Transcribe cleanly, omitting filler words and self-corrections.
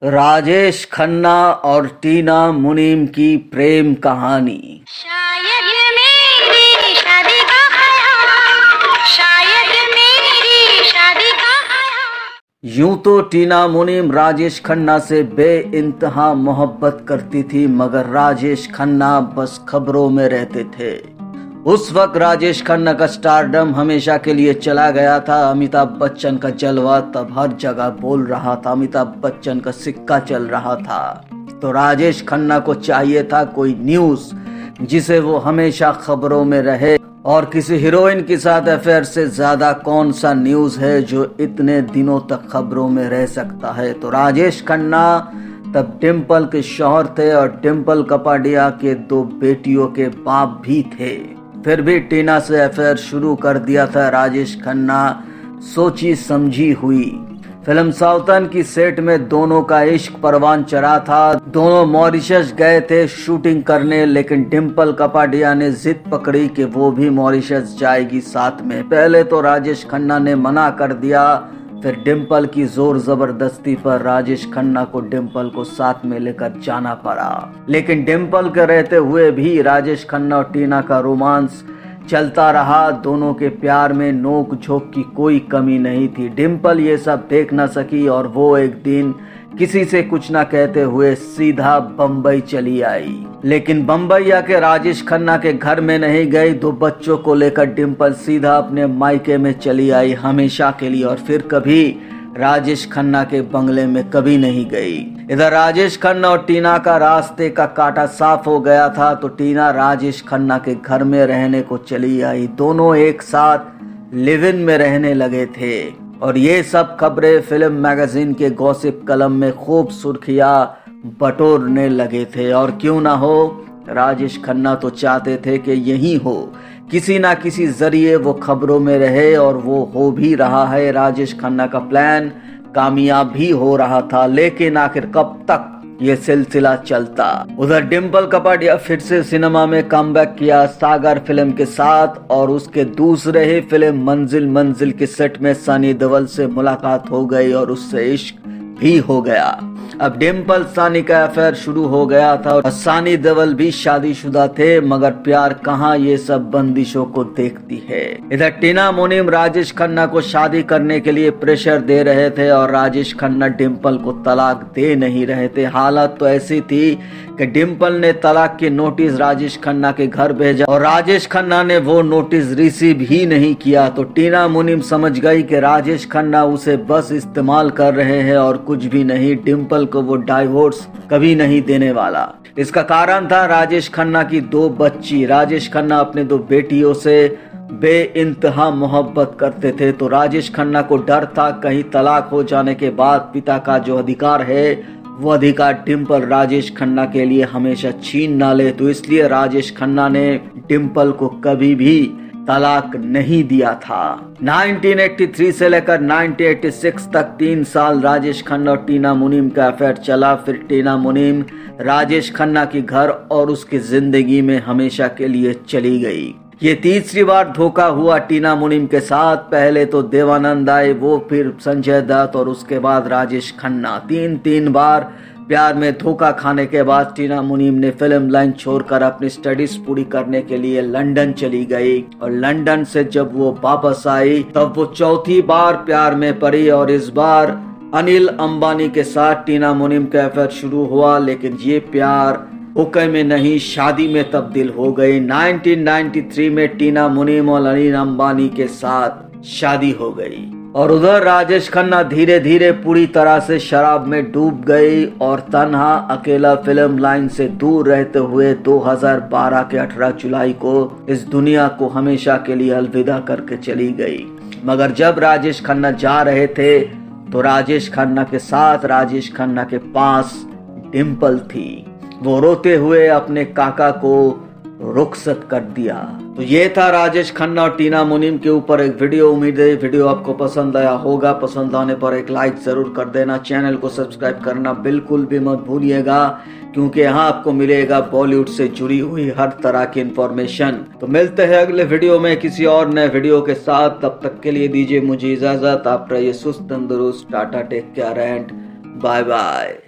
राजेश खन्ना और टीना मुनीम की प्रेम कहानी। शायद मेरी शादी का ख्याल, शायद मेरी शादी का ख्याल। यूं तो टीना मुनीम राजेश खन्ना से बेइंतहा मोहब्बत करती थी, मगर राजेश खन्ना बस खबरों में रहते थे। उस वक्त राजेश खन्ना का स्टारडम हमेशा के लिए चला गया था। अमिताभ बच्चन का जलवा तब हर जगह बोल रहा था, अमिताभ बच्चन का सिक्का चल रहा था। तो राजेश खन्ना को चाहिए था कोई न्यूज जिसे वो हमेशा खबरों में रहे। और किसी हीरोइन के साथ अफेयर से ज्यादा कौन सा न्यूज है जो इतने दिनों तक खबरों में रह सकता है। तो राजेश खन्ना तब डिम्पल के शौहर थे और डिम्पल कपाडिया के 2 बेटियों के बाप भी थे। फिर भी टीना से अफेयर शुरू कर दिया था राजेश खन्ना, सोची समझी हुई। फिल्म सावधान की सेट में दोनों का इश्क परवान चढ़ा था। दोनों मॉरिशस गए थे शूटिंग करने, लेकिन डिम्पल कपाडिया ने जिद पकड़ी कि वो भी मॉरिशस जाएगी साथ में। पहले तो राजेश खन्ना ने मना कर दिया, फिर डिम्पल की जोर जबरदस्ती पर राजेश खन्ना को डिम्पल को साथ में लेकर जाना पड़ा। लेकिन डिम्पल के रहते हुए भी राजेश खन्ना और टीना का रोमांस चलता रहा। दोनों के प्यार में नोक झोंक की कोई कमी नहीं थी। डिम्पल ये सब देख न सकी और वो एक दिन किसी से कुछ न कहते हुए सीधा बम्बई चली आई। लेकिन बम्बई आके राजेश खन्ना के घर में नहीं गई। 2 बच्चों को लेकर डिम्पल सीधा अपने मायके में चली आई हमेशा के लिए, और फिर कभी राजेश खन्ना के बंगले में कभी नहीं गई। इधर राजेश खन्ना और टीना का रास्ते का कांटा साफ हो गया था, तो टीना राजेश खन्ना के घर में रहने को चली आई। दोनों एक साथ लिव इन में रहने लगे थे और ये सब खबरें फिल्म मैगजीन के गॉसिप कलम में खूब सुर्खियां बटोरने लगे थे। और क्यों ना हो, राजेश खन्ना तो चाहते थे कि यही हो, किसी ना किसी जरिए वो खबरों में रहे, और वो हो भी रहा है। राजेश खन्ना का प्लान कामयाब भी हो रहा था, लेकिन आखिर कब तक ये सिलसिला चलता। उधर डिम्पल कपाडिया फिर से सिनेमा में कमबैक किया सागर फिल्म के साथ, और उसके दूसरे ही फिल्म मंजिल मंजिल के सेट में सनी देओल से मुलाकात हो गई और उससे इश्क भी हो गया। अब डिम्पल सानी का अफेयर शुरू हो गया था और सनी देओल भी शादीशुदा थे, मगर प्यार कहाँ ये सब बंदिशों को देखती है। इधर टीना मुनीम राजेश खन्ना को शादी करने के लिए प्रेशर दे रहे थे और राजेश खन्ना डिम्पल को तलाक दे नहीं रहे थे। हालत तो ऐसी थी कि डिम्पल ने तलाक की नोटिस राजेश खन्ना के घर भेजा और राजेश खन्ना ने वो नोटिस रिसीव ही नहीं किया। तो टीना मुनीम समझ गई कि राजेश खन्ना उसे बस इस्तेमाल कर रहे हैं और कुछ भी नहीं। डिम्पल को वो डाइवोर्स कभी नहीं देने वाला। इसका कारण था राजेश खन्ना की 2 बच्ची। राजेश खन्ना अपने 2 बेटियों से बेइंतहा मोहब्बत करते थे, तो राजेश खन्ना को डर था कहीं तलाक हो जाने के बाद पिता का जो अधिकार है वो अधिकार डिम्पल राजेश खन्ना के लिए हमेशा छीन ना ले। तो इसलिए राजेश खन्ना ने डिम्पल को कभी भी तलाक नहीं दिया था। 1983 से लेकर 1986 तक 3 साल राजेश खन्ना और टीना मुनीम का अफेयर चला। फिर टीना मुनीम राजेश खन्ना के घर और उसकी जिंदगी में हमेशा के लिए चली गई। ये तीसरी बार धोखा हुआ टीना मुनीम के साथ। पहले तो देवानंद आए, वो फिर संजय दत्त और उसके बाद राजेश खन्ना। 3 बार प्यार में धोखा खाने के बाद टीना मुनीम ने फिल्म लाइन छोड़कर अपनी स्टडीज पूरी करने के लिए लंदन चली गई, और लंदन से जब वो वापस आई तब वो 4थी बार प्यार में पड़ी, और इस बार अनिल अंबानी के साथ टीना मुनीम का अफेयर शुरू हुआ। लेकिन ये प्यार ओके में नहीं, शादी में तब्दील हो गई। 1993 में टीना मुनीम और अनिल अंबानी के साथ शादी हो गई। और उधर राजेश खन्ना धीरे धीरे पूरी तरह से शराब में डूब गई और तन्हा अकेला फिल्म लाइन से दूर रहते हुए 2012 के 18 जुलाई को इस दुनिया को हमेशा के लिए अलविदा करके चली गई। मगर जब राजेश खन्ना जा रहे थे तो राजेश खन्ना के साथ राजेश खन्ना के पास डिम्पल थी। वो रोते हुए अपने काका को रुखसत कर दिया। तो ये था राजेश खन्ना और टीना मुनीम के ऊपर एक वीडियो। उम्मीद है वीडियो आपको पसंद आया होगा। पसंद आने पर एक लाइक जरूर कर देना। चैनल को सब्सक्राइब करना बिल्कुल भी मत भूलिएगा, क्योंकि यहाँ आपको मिलेगा बॉलीवुड से जुड़ी हुई हर तरह की इंफॉर्मेशन। तो मिलते हैं अगले वीडियो में किसी और नए वीडियो के साथ। तब तक के लिए दीजिए मुझे इजाजत। आप रहिए सुस्त तंदुरुस्त। Tata, take care and bye bye.